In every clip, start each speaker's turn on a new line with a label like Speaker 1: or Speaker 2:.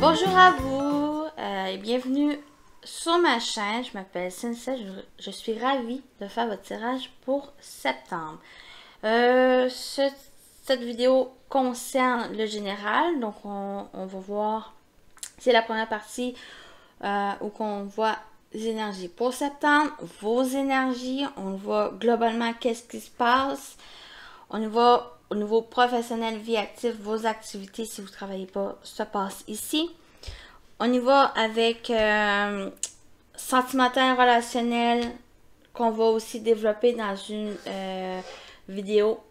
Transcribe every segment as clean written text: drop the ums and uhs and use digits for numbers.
Speaker 1: Bonjour à vous et bienvenue sur ma chaîne. Je m'appelle Cynthia, je suis ravie de faire votre tirage pour septembre. Cette vidéo concerne le général, donc on va voir, c'est la première partie où on voit les énergies pour septembre, vos énergies, on voit globalement qu'est-ce qui se passe, on va au niveau professionnel, vie active, vos activités, si vous ne travaillez pas, se passe ici. On y va avec sentimental relationnel qu'on va aussi développer dans une vidéo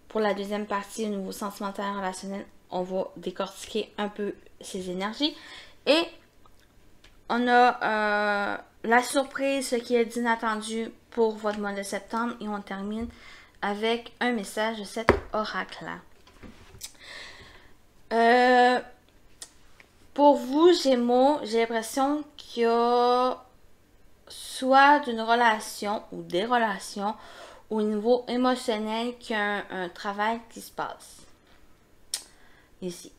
Speaker 1: pour la deuxième partie au niveau sentimental relationnel. On va décortiquer un peu ces énergies. Et on a la surprise, ce qui est d'inattendu pour votre mois de septembre. Et on termine avec un message de cet oracle-là. Pour vous, Gémeaux, j'ai l'impression qu'il y a soit d'une relation ou des relations au niveau émotionnel qu'il y a un travail qui se passe. Ici.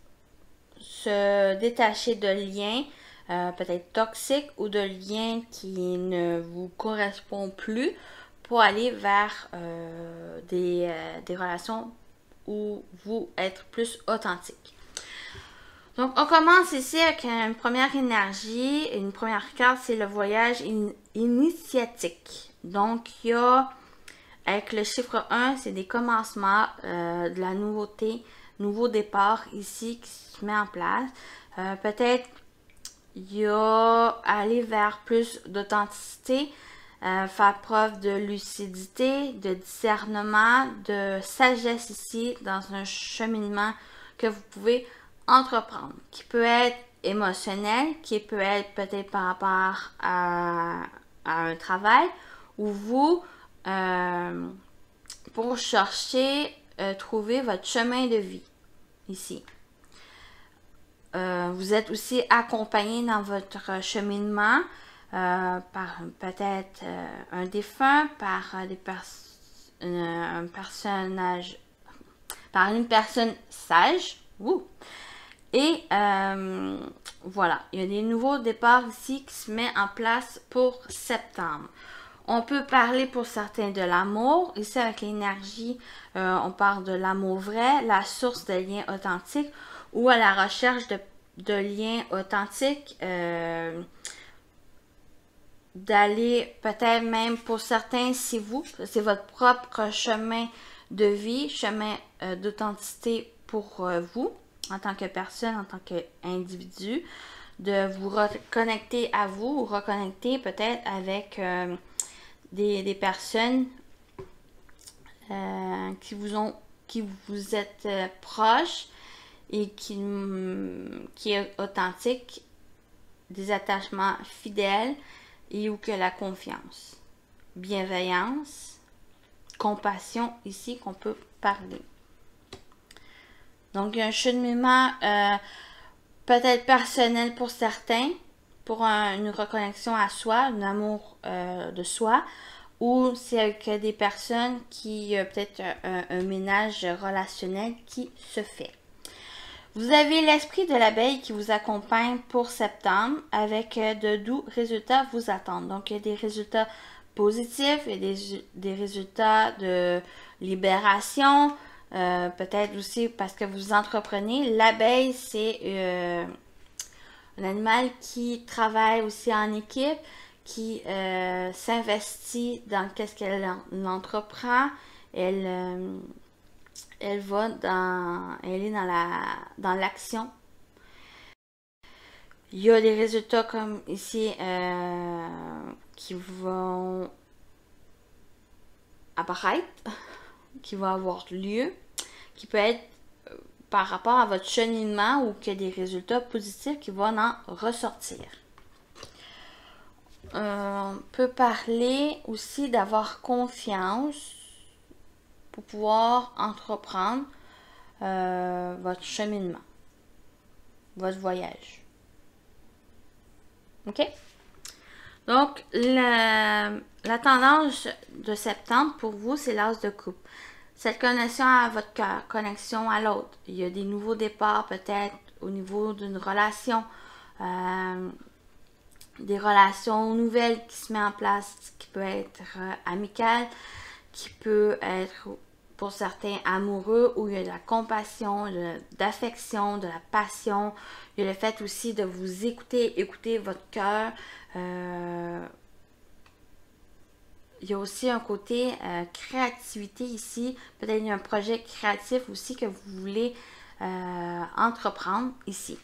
Speaker 1: Se détacher de liens peut-être toxiques ou de liens qui ne vous correspondent plus pour aller vers des relations où vous êtes plus authentique. Donc, on commence ici avec une première énergie. Une première carte, c'est le voyage initiatique. Donc, il y a, avec le chiffre 1, c'est des commencements, de la nouveauté, nouveau départ ici qui se met en place. Peut-être, il y a aller vers plus d'authenticité, faire preuve de lucidité, de discernement, de sagesse ici dans un cheminement que vous pouvez entreprendre, qui peut être émotionnel, qui peut être peut-être par rapport à un travail, ou vous, pour chercher, trouver votre chemin de vie, ici. Vous êtes aussi accompagné dans votre cheminement par peut-être un défunt, par un personnage, par une personne sage. Ouh. Et voilà, il y a des nouveaux départs ici qui se mettent en place pour septembre. On peut parler pour certains de l'amour. Ici, avec l'énergie, on parle de l'amour vrai, la source de liens authentiques ou à la recherche de liens authentiques. D'aller peut-être même pour certains, c'est votre propre chemin de vie, chemin d'authenticité pour vous. En tant que personne, en tant qu'individu, de vous reconnecter à vous ou reconnecter peut-être avec des personnes qui vous êtes proches et qui est authentique, des attachements fidèles et ou que la confiance, bienveillance, compassion ici qu'on peut parler. Donc, il y a un cheminement peut-être personnel pour certains, pour une reconnexion à soi, un amour de soi, ou c'est avec des personnes qui, peut-être un ménage relationnel qui se fait. Vous avez l'esprit de l'abeille qui vous accompagne pour septembre avec de doux résultats vous attendent. Donc, il y a des résultats positifs, il y a des résultats de libération, peut-être aussi parce que vous entreprenez. L'abeille, c'est un animal qui travaille aussi en équipe, qui s'investit dans qu'est-ce qu'elle entreprend. Elle est dans l'action. Il y a des résultats comme ici qui vont apparaître, qui vont avoir lieu, qui peut être par rapport à votre cheminement ou qu'il y a des résultats positifs qui vont en ressortir. On peut parler aussi d'avoir confiance pour pouvoir entreprendre votre cheminement, votre voyage. OK? Donc, la tendance de septembre pour vous, c'est l'as de coupe. Cette connexion à votre cœur, connexion à l'autre. Il y a des nouveaux départs peut-être au niveau d'une relation. Des relations nouvelles qui se mettent en place, qui peut être amicale, qui peut être pour certains amoureux, où il y a de la compassion, d'affection, de la passion. Il y a le fait aussi de vous écouter votre cœur. Il y a aussi un côté créativité ici. Peut-être il y a un projet créatif aussi que vous voulez entreprendre ici.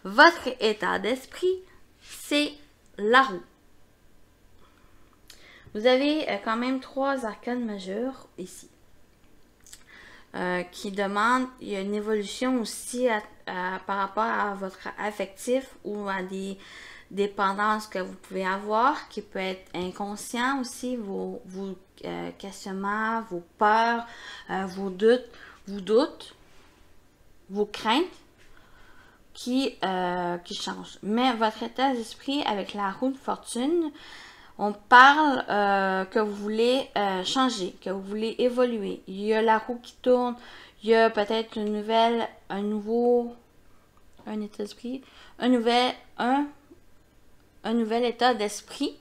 Speaker 1: Votre état d'esprit, c'est la roue. Vous avez quand même 3 arcanes majeures ici. Qui demandent, il y a une évolution aussi par rapport à votre affectif ou à des dépendances que vous pouvez avoir, qui peut être inconscient aussi, vos questionnements, vos peurs, vos doutes, vos craintes qui changent. Mais votre état d'esprit avec la roue de fortune, on parle que vous voulez changer, que vous voulez évoluer. Il y a la roue qui tourne, il y a peut-être un nouvel état d'esprit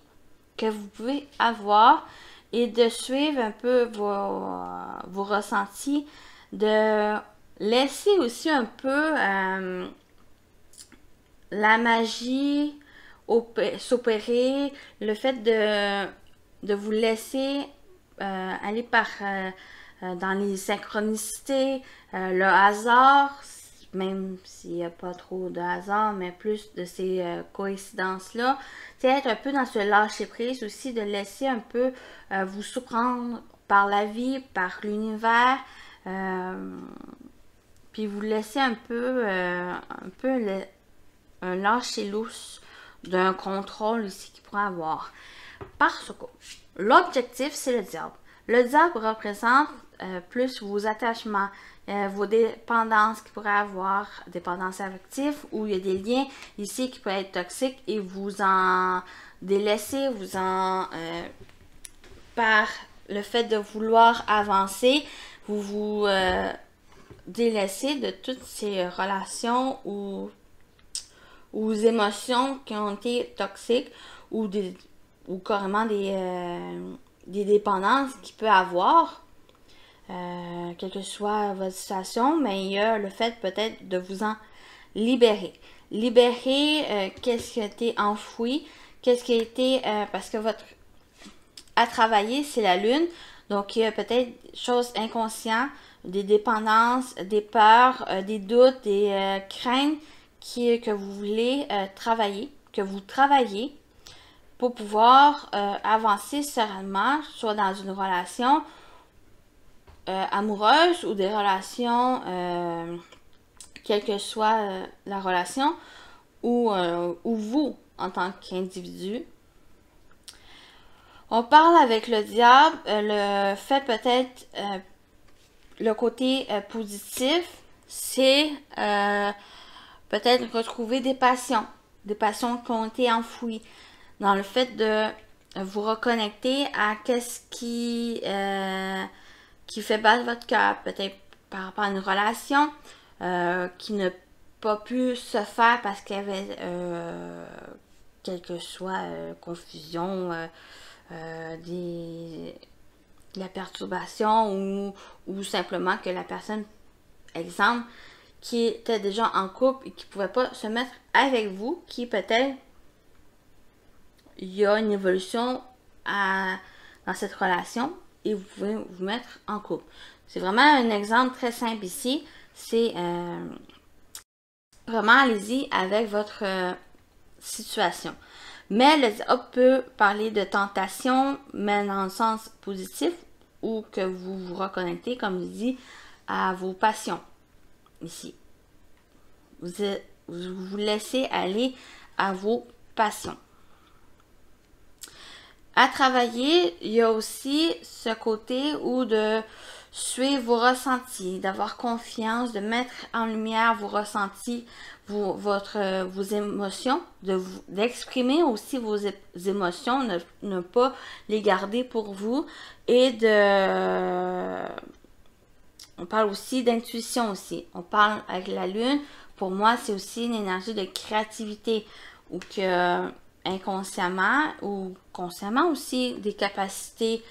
Speaker 1: que vous pouvez avoir et de suivre un peu vos ressentis, de laisser aussi un peu la magie s'opérer, le fait de vous laisser aller dans les synchronicités, le hasard, même s'il n'y a pas trop de hasard, mais plus de ces coïncidences-là. C'est être un peu dans ce lâcher-prise aussi, de laisser un peu vous surprendre par la vie, par l'univers, puis vous laisser un peu un lâcher-lousse d'un contrôle ici qu'il pourrait avoir. Parce que l'objectif, c'est le diable. Le diable représente plus vos attachements, vos dépendances qu'il pourrait avoir, dépendances affectives, où il y a des liens ici qui peuvent être toxiques et vous en délaisser, par le fait de vouloir avancer, vous délaissez de toutes ces relations ou émotions qui ont été toxiques ou carrément des dépendances qu'il peut avoir, quelle que soit votre situation, mais il y a le fait peut-être de vous en libérer. Libérer qu'est-ce qui a été enfoui, qu'est-ce qui a été, parce que votre à travailler, c'est la lune, donc il y a peut-être des choses inconscientes, des dépendances, des peurs, des doutes, des craintes que vous voulez travailler, que vous travaillez pour pouvoir avancer sereinement, soit dans une relation amoureuse ou des relations, quelle que soit la relation, ou vous en tant qu'individu. On parle avec le diable, le fait peut-être, le côté positif, c'est peut-être retrouver des passions qui ont été enfouies, dans le fait de vous reconnecter à qu'est-ce qui fait battre votre cœur, peut-être par rapport à une relation qui n'a pas pu se faire parce qu'il y avait quelle que soit confusion, de la perturbation ou simplement que la personne, exemple, qui était déjà en couple et qui ne pouvait pas se mettre avec vous, qui peut-être il y a une évolution dans cette relation et vous pouvez vous mettre en couple. C'est vraiment un exemple très simple ici. C'est vraiment, allez-y avec votre situation. Mais le diable peut parler de tentation, mais dans le sens positif, ou que vous vous reconnectez, comme je dis, à vos passions. Ici. Vous laissez aller à vos passions. À travailler, il y a aussi ce côté où de suivre vos ressentis, d'avoir confiance, de mettre en lumière vos ressentis, vos émotions, d'exprimer aussi vos émotions, ne pas les garder pour vous et on parle aussi d'intuition aussi. On parle avec la lune. Pour moi, c'est aussi une énergie de créativité ou que inconsciemment ou consciemment aussi des capacités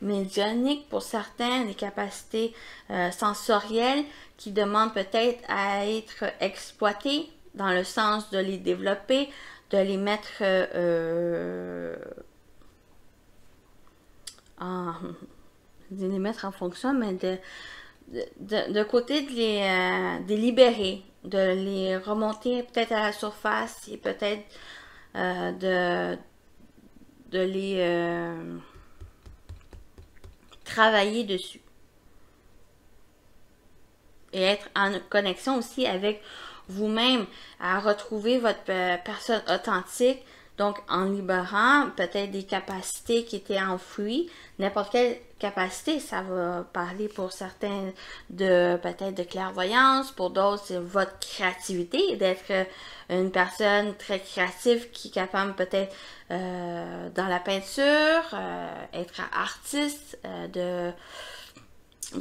Speaker 1: médiumniques pour certains, des capacités sensorielles qui demandent peut-être à être exploitées dans le sens de les développer, de les mettre en fonction, mais de côté de les libérer, de les remonter peut-être à la surface et peut-être de les travailler dessus. Et être en connexion aussi avec vous-même, à retrouver votre personne authentique, donc en libérant peut-être des capacités qui étaient enfouies, n'importe quelle capacité, ça va parler pour certains de peut-être de clairvoyance, pour d'autres c'est votre créativité, d'être une personne très créative qui est capable peut-être dans la peinture, être artiste, de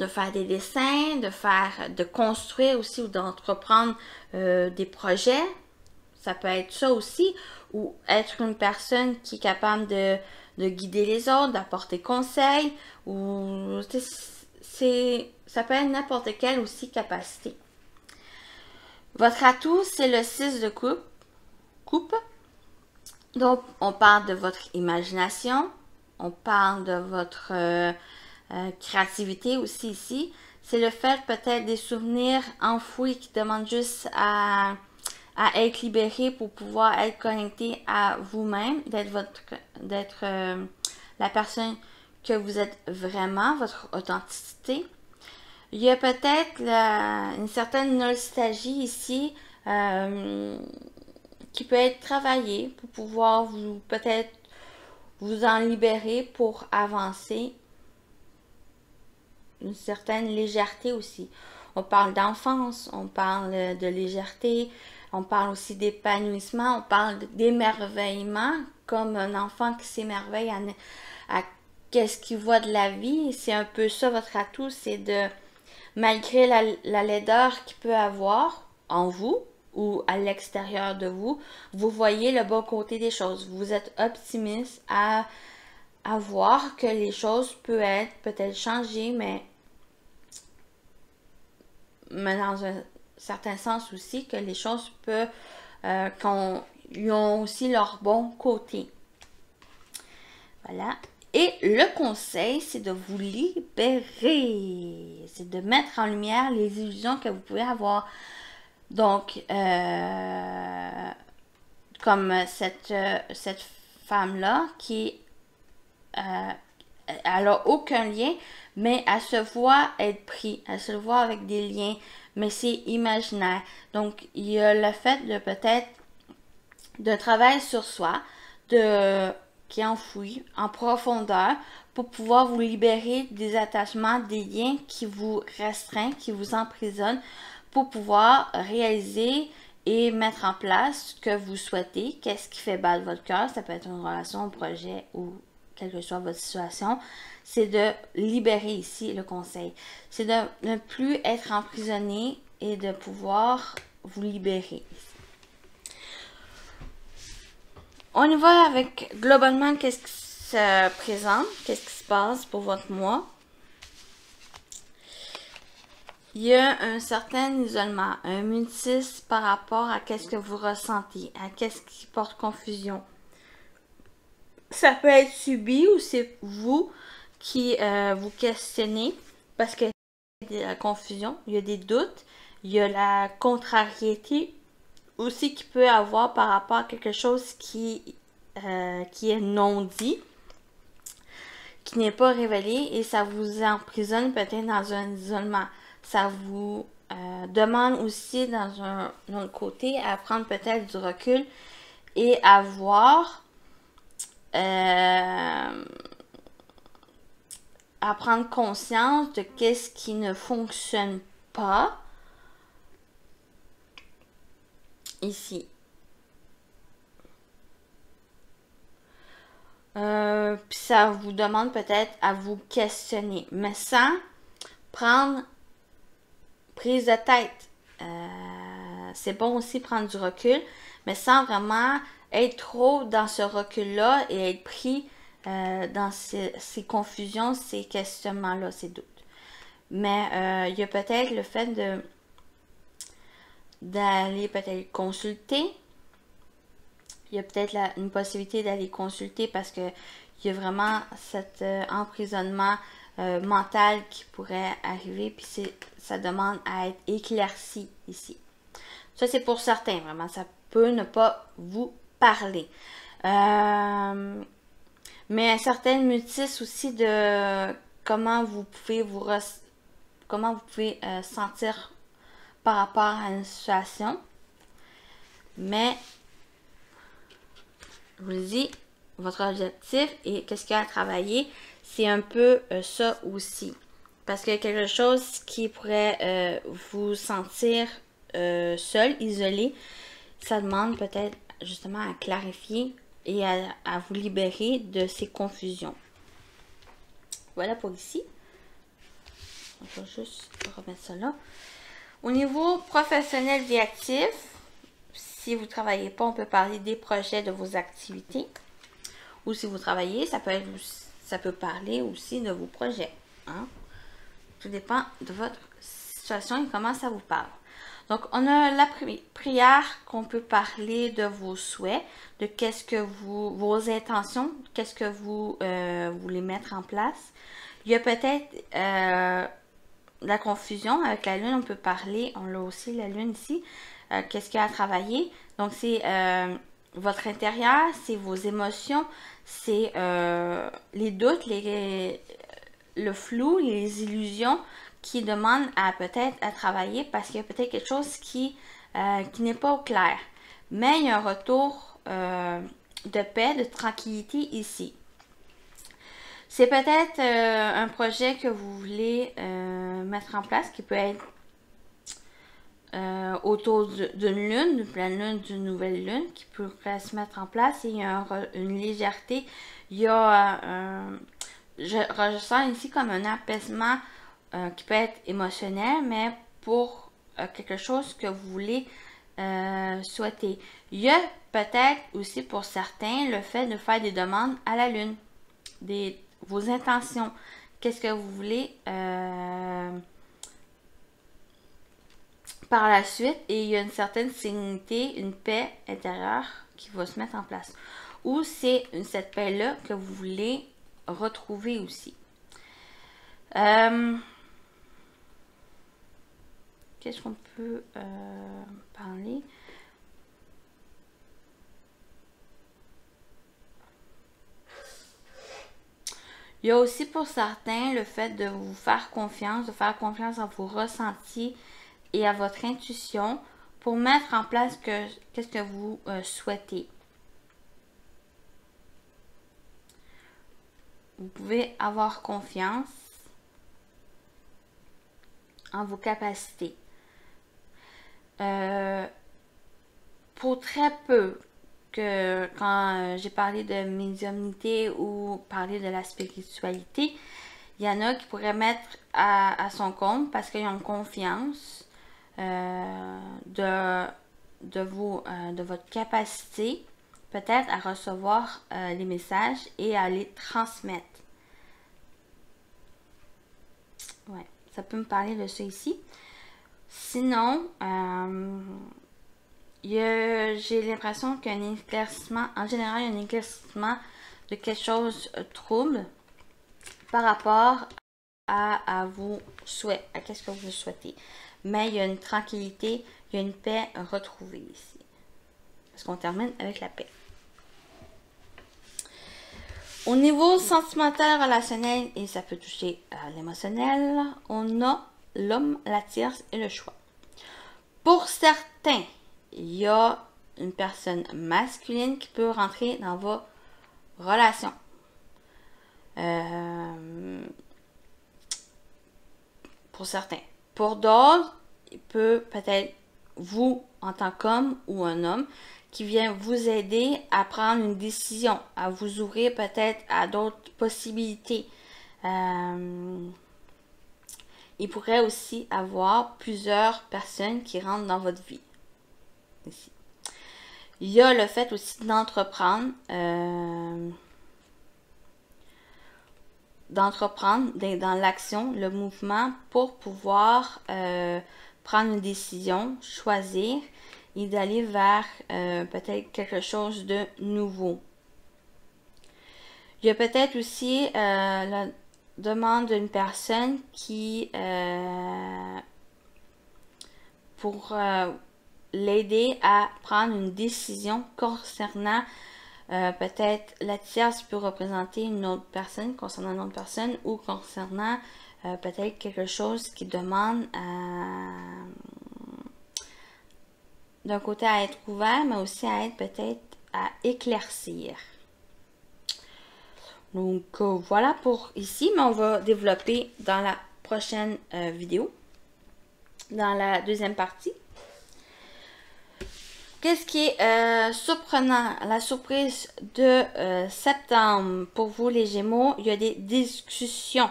Speaker 1: faire des dessins, de construire aussi ou d'entreprendre des projets. Ça peut être ça aussi, ou être une personne qui est capable de guider les autres, d'apporter conseil, ou ça peut être n'importe quelle aussi capacité. Votre atout, c'est le 6 de coupe. Donc, on parle de votre imagination, on parle de votre créativité aussi ici. C'est le fait peut-être des souvenirs enfouis qui demandent juste à être libérés pour pouvoir être connecté à vous-même, d'être la personne que vous êtes vraiment, votre authenticité. Il y a peut-être une certaine nostalgie ici qui peut être travaillée pour pouvoir peut-être vous en libérer pour avancer. Une certaine légèreté aussi. On parle d'enfance, on parle de légèreté, on parle aussi d'épanouissement, on parle d'émerveillement, comme un enfant qui s'émerveille à qu'est-ce qu'il voit de la vie. C'est un peu ça votre atout, c'est de, malgré la laideur qu'il peut avoir en vous ou à l'extérieur de vous, vous voyez le bon côté des choses. Vous êtes optimiste à voir que les choses peuvent être peut-être changées, mais dans un certain sens aussi, que les choses peuvent, qu'ils ont aussi leur bon côté. Voilà. Et le conseil, c'est de vous libérer. C'est de mettre en lumière les illusions que vous pouvez avoir. Donc, comme cette femme-là qui elle n'a aucun lien, mais elle se voit être pris, elle se voit avec des liens, mais c'est imaginaire. Donc, il y a le fait de peut-être de travailler sur soi, qui est enfoui en profondeur pour pouvoir vous libérer des attachements, des liens qui vous restreignent, qui vous emprisonnent, pour pouvoir réaliser et mettre en place ce que vous souhaitez, qu'est-ce qui fait battre votre cœur, ça peut être une relation, un projet ou quelle que soit votre situation, c'est de libérer ici le conseil. C'est de ne plus être emprisonné et de pouvoir vous libérer. On y va avec globalement qu'est-ce qui se présente, qu'est-ce qui se passe pour votre mois. Il y a un certain isolement, un mutisme par rapport à qu'est-ce que vous ressentez, à qu'est-ce qui porte confusion. Ça peut être subi ou c'est vous qui vous questionnez parce qu'il y a de la confusion, il y a des doutes, Il y a la contrariété aussi qu'il peut avoir par rapport à quelque chose qui est non dit, qui n'est pas révélé, et ça vous emprisonne peut-être dans un isolement. Ça vous demande aussi dans un autre côté à prendre peut-être du recul et à voir, à prendre conscience de qu'est-ce qui ne fonctionne pas ici. Puis ça vous demande peut-être à vous questionner, mais sans prendre prise de tête. C'est bon aussi prendre du recul, mais sans vraiment être trop dans ce recul-là et être pris dans ces confusions, ces questionnements-là, ces doutes. Mais il y a peut-être le fait d'aller peut-être consulter. Il y a peut-être une possibilité d'aller consulter parce que il y a vraiment cet emprisonnement mental qui pourrait arriver, puis ça demande à être éclairci ici. Ça, c'est pour certains, vraiment. Ça peut ne pas vous parler. Mais certaines mutisent aussi de comment vous pouvez sentir par rapport à une situation. Mais je vous le dis, votre objectif et qu'est-ce qu'il y a à travailler, c'est un peu ça aussi. Parce qu'il y a quelque chose qui pourrait vous sentir seul, isolé. Ça demande peut-être justement à clarifier et à vous libérer de ces confusions. Voilà pour ici. Je vais juste remettre ça là. Au niveau professionnel vie active, si vous ne travaillez pas, on peut parler des projets de vos activités. Ou si vous travaillez, ça peut parler aussi de vos projets. Hein? Tout dépend de votre situation et comment ça vous parle. Donc, on a la prière qu'on peut parler de vos souhaits, de vos intentions, qu'est-ce que vous voulez mettre en place. Il y a peut-être la confusion avec la lune, on peut parler, on l'a aussi la lune ici, qu'est-ce qu'il y a à travailler. Donc, c'est votre intérieur, c'est vos émotions, c'est les doutes, le flou, les illusions qui demandent peut-être à travailler parce qu'il y a peut-être quelque chose qui n'est pas au clair. Mais il y a un retour de paix, de tranquillité ici. C'est peut-être un projet que vous voulez mettre en place qui peut être autour d'une lune, d'une pleine lune, d'une nouvelle lune qui pourrait se mettre en place, et il y a une légèreté. Il y a je ressens ici comme un apaisement qui peut être émotionnel, mais pour quelque chose que vous voulez souhaiter. Il y a peut-être aussi pour certains le fait de faire des demandes à la lune, vos intentions, qu'est-ce que vous voulez par la suite, et il y a une certaine sérénité, une paix intérieure qui va se mettre en place. Ou c'est cette paix-là que vous voulez retrouver aussi. Qu'est-ce qu'on peut parler? Il y a aussi pour certains le fait de vous faire confiance, de faire confiance à vos ressentis et à votre intuition pour mettre en place qu'est-ce que vous souhaitez. Vous pouvez avoir confiance en vos capacités. Pour très peu, que quand j'ai parlé de médiumnité ou parlé de la spiritualité, il y en a qui pourraient mettre à son compte parce qu'ils ont confiance de votre capacité peut-être à recevoir les messages et à les transmettre. Ouais, ça peut me parler de ça ici. Sinon, j'ai l'impression qu'il y a un éclaircissement, en général, il y a un éclaircissement de quelque chose de trouble par rapport à vos souhaits, à qu'est-ce que vous souhaitez. mais il y a une tranquillité, il y a une paix retrouvée ici. Parce qu'on termine avec la paix. Au niveau sentimental, relationnel, et ça peut toucher à l'émotionnel, on a l'homme, la tierce et le choix. Pour certains, il y a une personne masculine qui peut rentrer dans vos relations. Pour certains. Pour d'autres, il peut peut-être vous, en tant qu'homme ou un homme, qui vient vous aider à prendre une décision, à vous ouvrir peut-être à d'autres possibilités. Il pourrait aussi avoir plusieurs personnes qui rentrent dans votre vie. Ici. Il y a le fait aussi d'entreprendre, d'être dans l'action, le mouvement pour pouvoir prendre une décision, choisir et d'aller vers peut-être quelque chose de nouveau. Il y a peut-être aussi la demande d'une personne qui, pour l'aider à prendre une décision concernant peut-être la tierce peut représenter une autre personne, concernant une autre personne ou concernant peut-être quelque chose qui demande d'un côté à être ouvert, mais aussi à être peut-être à éclaircir. Donc voilà pour ici, mais on va développer dans la prochaine vidéo, dans la deuxième partie. Qu'est-ce qui est surprenant? La surprise de septembre pour vous les Gémeaux, il y a des discussions.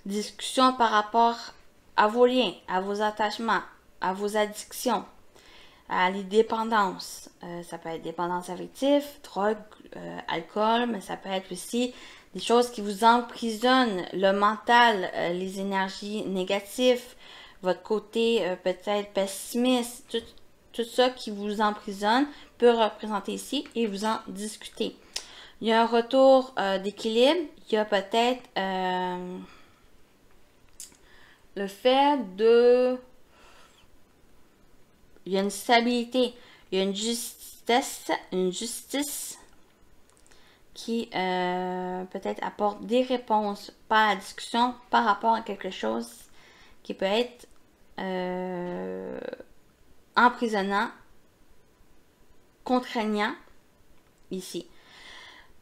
Speaker 1: Discussions par rapport à vos liens, à vos attachements, à vos addictions, à les dépendances. Ça peut être dépendance affective, drogue, alcool, mais ça peut être aussi des choses qui vous emprisonnent, le mental, les énergies négatives, votre côté peut-être pessimiste, tout ça qui vous emprisonne peut représenter ici et vous en discuter. Il y a un retour d'équilibre, il y a peut-être le fait de... Il y a une stabilité, il y a une justice qui peut-être apporte des réponses par la discussion par rapport à quelque chose qui peut être emprisonnant, contraignant ici.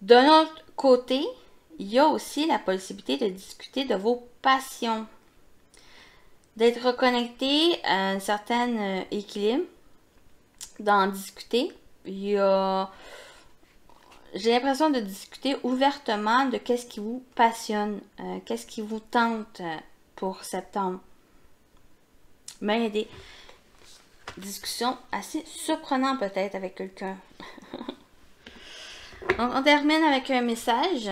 Speaker 1: D'un autre côté, il y a aussi la possibilité de discuter de vos passions, d'être reconnecté à un certain équilibre, d'en discuter. Il y a, j'ai l'impression de discuter ouvertement de qu'est-ce qui vous passionne, qu'est-ce qui vous tente pour septembre. Mais il y a des discussions assez surprenantes peut-être avec quelqu'un. Donc on termine avec un message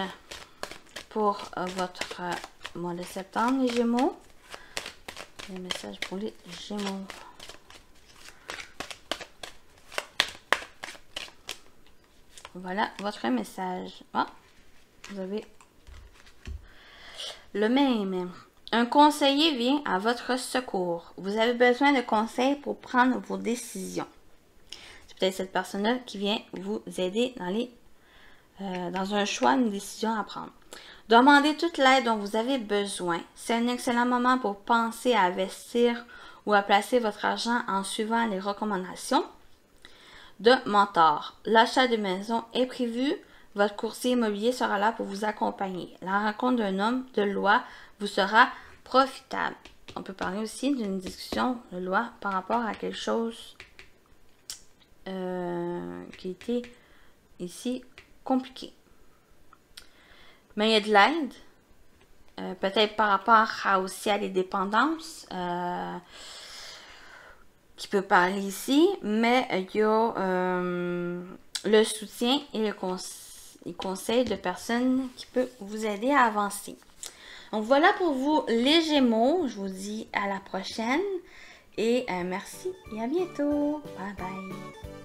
Speaker 1: pour votre mois de septembre, les Gémeaux. Un message pour les Gémeaux. Voilà votre message. Ah, vous avez le même. Un conseiller vient à votre secours. Vous avez besoin de conseils pour prendre vos décisions. C'est peut-être cette personne-là qui vient vous aider dans un choix, une décision à prendre. Demandez toute l'aide dont vous avez besoin. C'est un excellent moment pour penser à investir ou à placer votre argent en suivant les recommandations de mentors. L'achat de maison est prévu. Votre courtier immobilier sera là pour vous accompagner. La rencontre d'un homme de loi vous sera profitable. On peut parler aussi d'une discussion de loi par rapport à quelque chose qui était ici compliqué. Mais il y a de l'aide, peut-être par rapport aussi à des dépendances, qui peut parler ici, mais il y a le soutien et les conseils de personnes qui peuvent vous aider à avancer. Donc voilà pour vous les Gémeaux, je vous dis à la prochaine et merci et à bientôt. Bye bye.